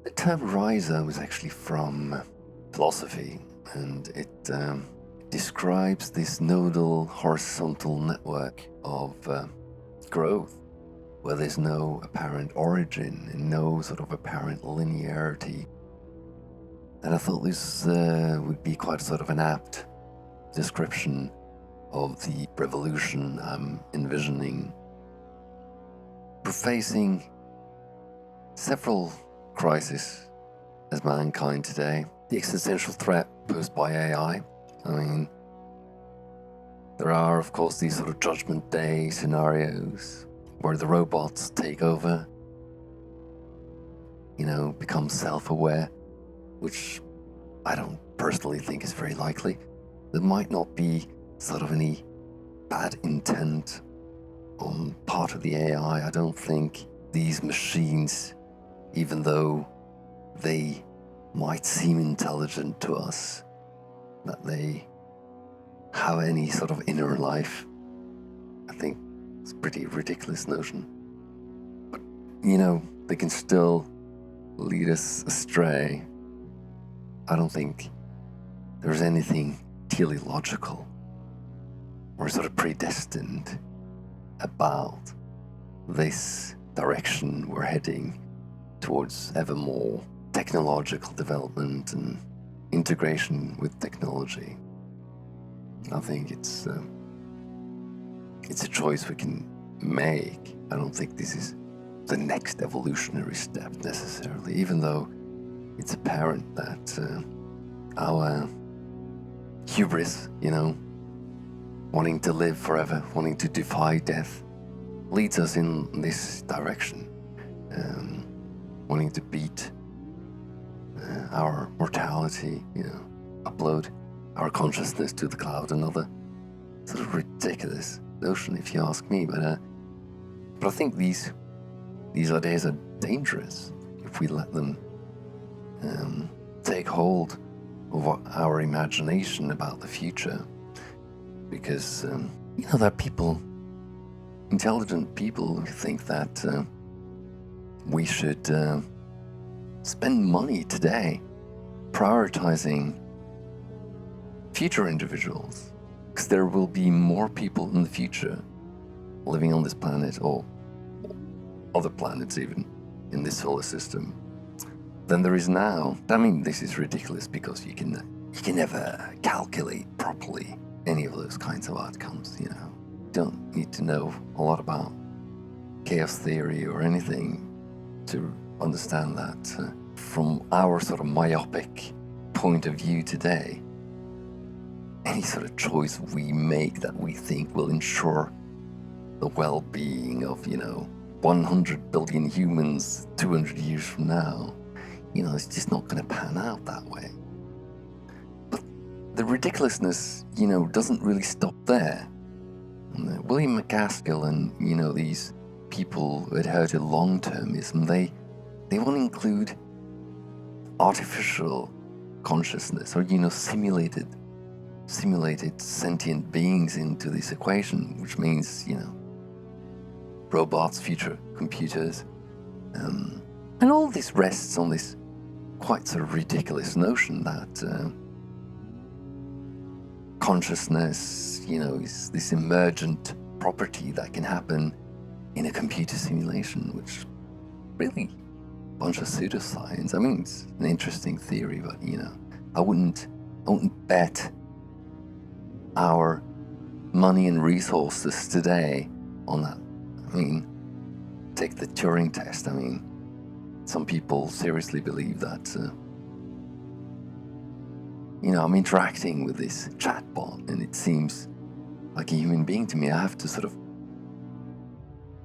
The term rhizome is actually from philosophy, and it describes this nodal horizontal network of growth where there's no apparent origin and no sort of apparent linearity. And I thought this would be quite sort of an apt description of the revolution I'm envisioning. We're facing several crises as mankind today. The existential threat posed by AI. I mean, there are, of course, these sort of judgment day scenarios where the robots take over, become self-aware, which I don't personally think is very likely. There might not be sort of any bad intent on part of the AI. I don't think these machines, even though they might seem intelligent to us, that they have any sort of inner life. I think it's a pretty ridiculous notion. But, they can still lead us astray. I don't think there's anything teleological or sort of predestined about this direction we're heading towards ever more technological development and integration with technology. I think it's a choice we can make. I don't think this is the next evolutionary step necessarily, even though it's apparent that our hubris, wanting to live forever, wanting to defy death, leads us in this direction, wanting to beat our mortality, upload our consciousness to the cloud. Another sort of ridiculous notion, if you ask me. But I think these ideas are dangerous if we let them take hold of our imagination about the future, because there are people, intelligent people, who think that we should spend money today prioritizing future individuals, because there will be more people in the future living on this planet, or other planets even, in this solar system, than there is now. I mean, this is ridiculous because you can never calculate properly any of those kinds of outcomes. You don't need to know a lot about chaos theory or anything to understand that from our sort of myopic point of view today, any sort of choice we make that we think will ensure the well-being of 100 billion humans 200 years from now, it's just not going to pan out that way. But the ridiculousness, doesn't really stop there. William McCaskill and, these people who adhere to long-termism, they want to include artificial consciousness or, simulated sentient beings into this equation, which means, robots, future computers. And all this rests on this quite sort of ridiculous notion that consciousness, is this emergent property that can happen in a computer simulation, which really a bunch of pseudoscience. I mean, it's an interesting theory, but I wouldn't bet our money and resources today on that. I mean, take the Turing test. I mean, some people seriously believe that, I'm interacting with this chatbot and it seems like a human being to me. I have to sort of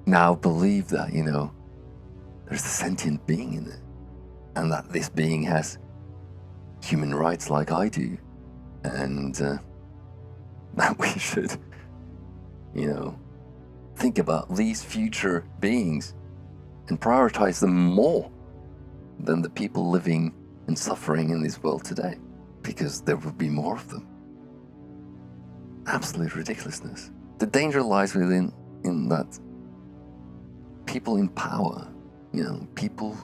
now believe that, there's a sentient being in it and that this being has human rights like I do, and that we should, think about these future beings and prioritize them more than the people living and suffering in this world today, because there will be more of them. Absolute ridiculousness. The danger lies in that people in power, people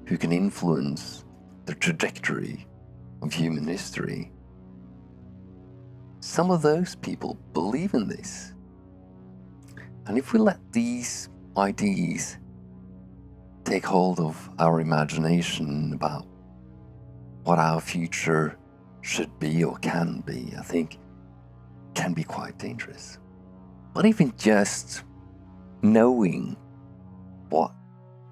who can influence the trajectory of human history, some of those people believe in this. And if we let these ideas take hold of our imagination about what our future should be or can be, I think can be quite dangerous. But even just knowing what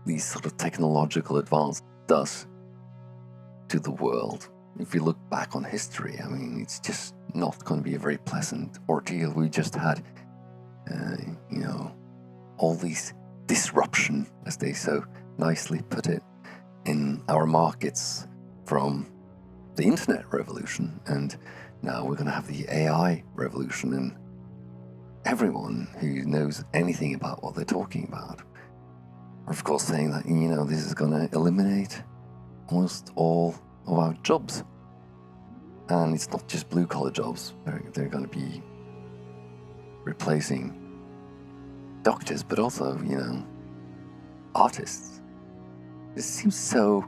these sort of technological advance does to the world, if you look back on history, I mean, it's just not going to be a very pleasant ordeal. We just had, all these disruption, as they so nicely put it, in our markets from the internet revolution, and now we're going to have the AI revolution, and everyone who knows anything about what they're talking about are of course saying that, this is going to eliminate almost all of our jobs. And it's not just blue collar jobs, they're going to be replacing doctors, but also, artists. This seems so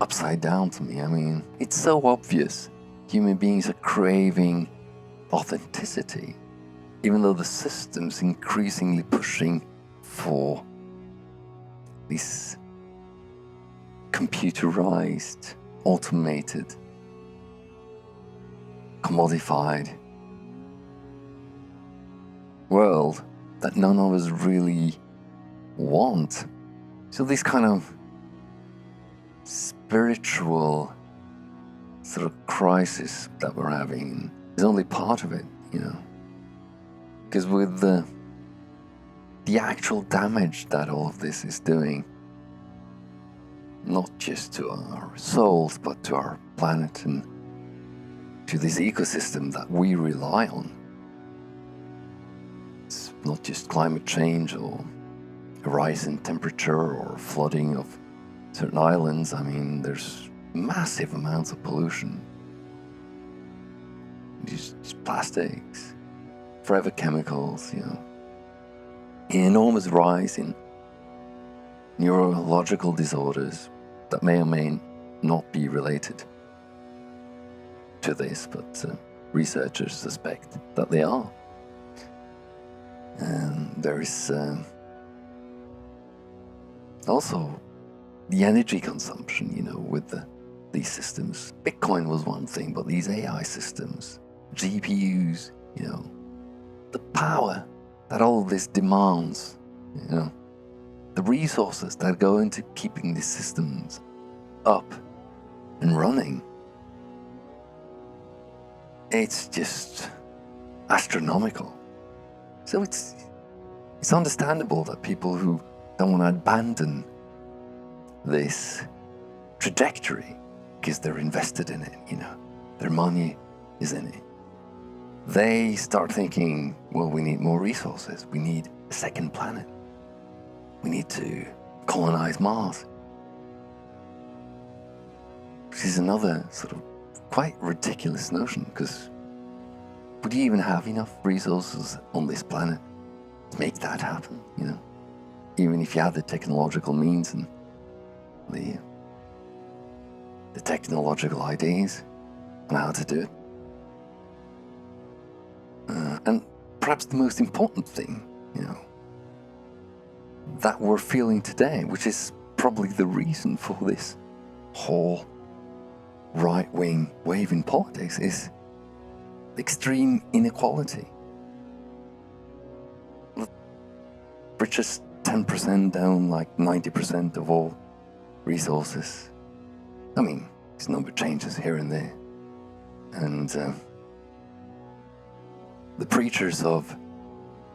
upside down to me. I mean, it's so obvious human beings are craving authenticity, even though the system's increasingly pushing for this computerized, automated, commodified world that none of us really want. So this kind of spiritual sort of crisis that we're having is only part of it, because with the actual damage that all of this is doing, not just to our souls, but to our planet and to this ecosystem that we rely on. It's not just climate change or a rise in temperature or flooding of certain islands. I mean, there's massive amounts of pollution. Just plastics, forever chemicals, enormous rise in neurological disorders that may or may not be related to this, but researchers suspect that they are. And there is also the energy consumption, with these systems. Bitcoin was one thing, but these AI systems, GPUs, the power that all of this demands, the resources that go into keeping these systems up and running, it's just astronomical. So it's understandable that people who don't want to abandon this trajectory, because they're invested in it, their money is in it, they start thinking, well, we need more resources, we need a second planet, we need to colonize Mars, which is another sort of quite ridiculous notion, because would you even have enough resources on this planet to make that happen, even if you had the technological means and the technological ideas on how to do it. And perhaps the most important thing, that we're feeling today, which is probably the reason for this whole right-wing wave in politics, is extreme inequality. The richest 10% down like 90% of all resources. I mean, this number changes here and there. And the preachers of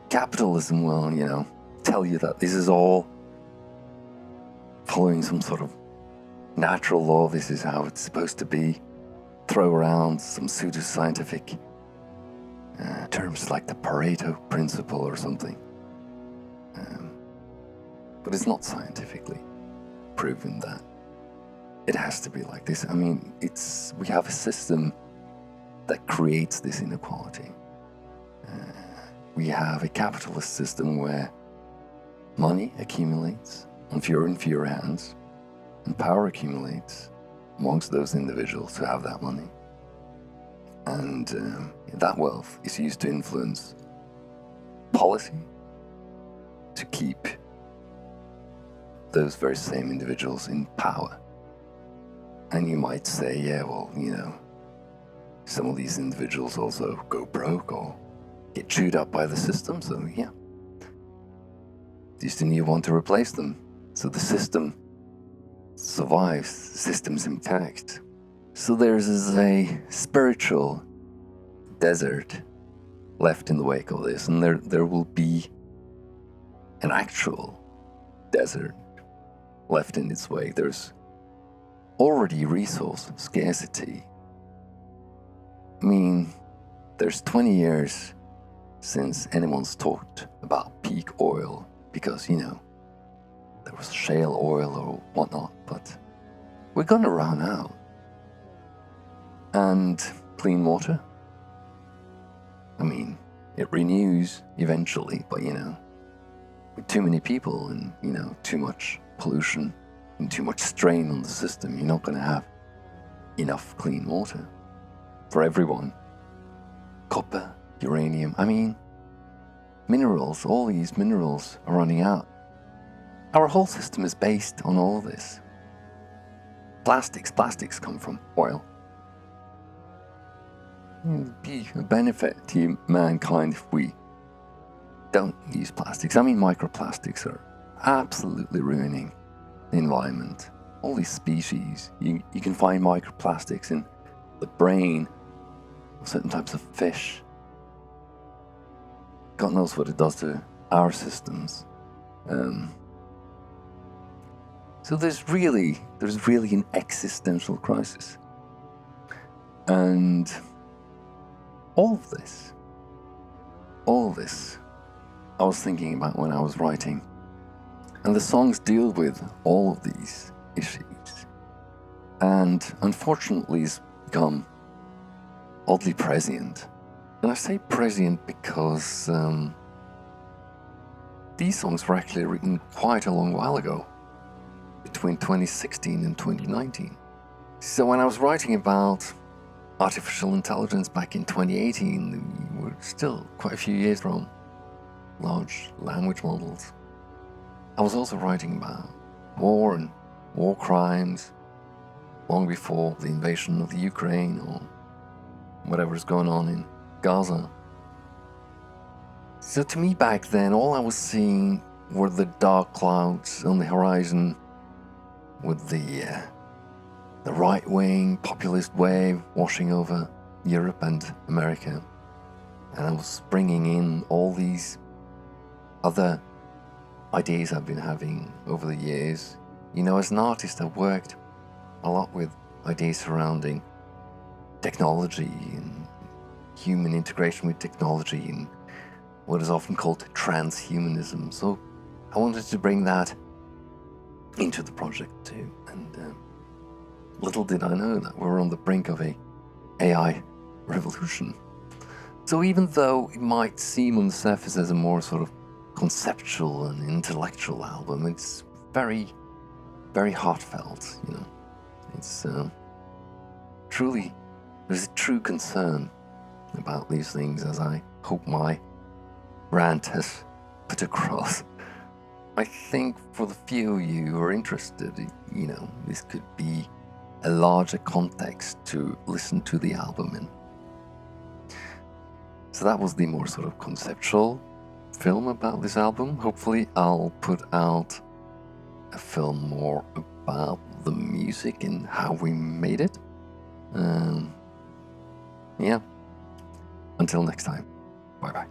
capitalism will, tell you that this is all following some sort of natural law. This is how it's supposed to be. Throw around some pseudoscientific terms like the Pareto principle or something. But it's not scientifically proven that it has to be like this. I mean, we have a system that creates this inequality. We have a capitalist system where money accumulates on fewer and fewer hands, and power accumulates amongst those individuals who have that money. And that wealth is used to influence policy to keep those very same individuals in power. And you might say, yeah, well, some of these individuals also go broke or get chewed up by the system, so yeah. Just you want to replace them, so the system survives, the system's intact. So there's a spiritual desert left in the wake of this, and there will be an actual desert left in its wake. There's already resource scarcity. I mean, there's 20 years since anyone's talked about peak oil because, there was shale oil or whatnot, but we're gonna run out. And clean water? I mean, it renews eventually, but with too many people and, too much pollution and too much strain on the system, you're not gonna have enough clean water for everyone. Copper, uranium, minerals, all these minerals are running out. Our whole system is based on all this. Plastics come from oil. It'd be a benefit to mankind if we don't use plastics. Microplastics are absolutely ruining the environment. All these species, you can find microplastics in the brain of certain types of fish. God knows what it does to our systems. So there's really an existential crisis. And all of this, I was thinking about when I was writing. And the songs deal with all of these issues. And unfortunately, it's become oddly prescient. And I say prescient because these songs were actually written quite a long while ago, between 2016 and 2019. So when I was writing about artificial intelligence back in 2018, we were still quite a few years from large language models. I was also writing about war and war crimes long before the invasion of the Ukraine or whatever's going on in Gaza. So to me back then, all I was seeing were the dark clouds on the horizon with the right-wing populist wave washing over Europe and America. And I was bringing in all these other ideas I've been having over the years. As an artist, I've worked a lot with ideas surrounding technology and human integration with technology and what is often called transhumanism. So I wanted to bring that into the project too. And little did I know that we're on the brink of a AI revolution. So even though it might seem on the surface as a more sort of conceptual and intellectual album, it's very, very heartfelt, It's there's a true concern about these things, as I hope my rant has put across. I think for the few of you who are interested, this could be a larger context to listen to the album in. So that was the more sort of conceptual film about this album. Hopefully I'll put out a film more about the music and how we made it. Until next time, bye bye.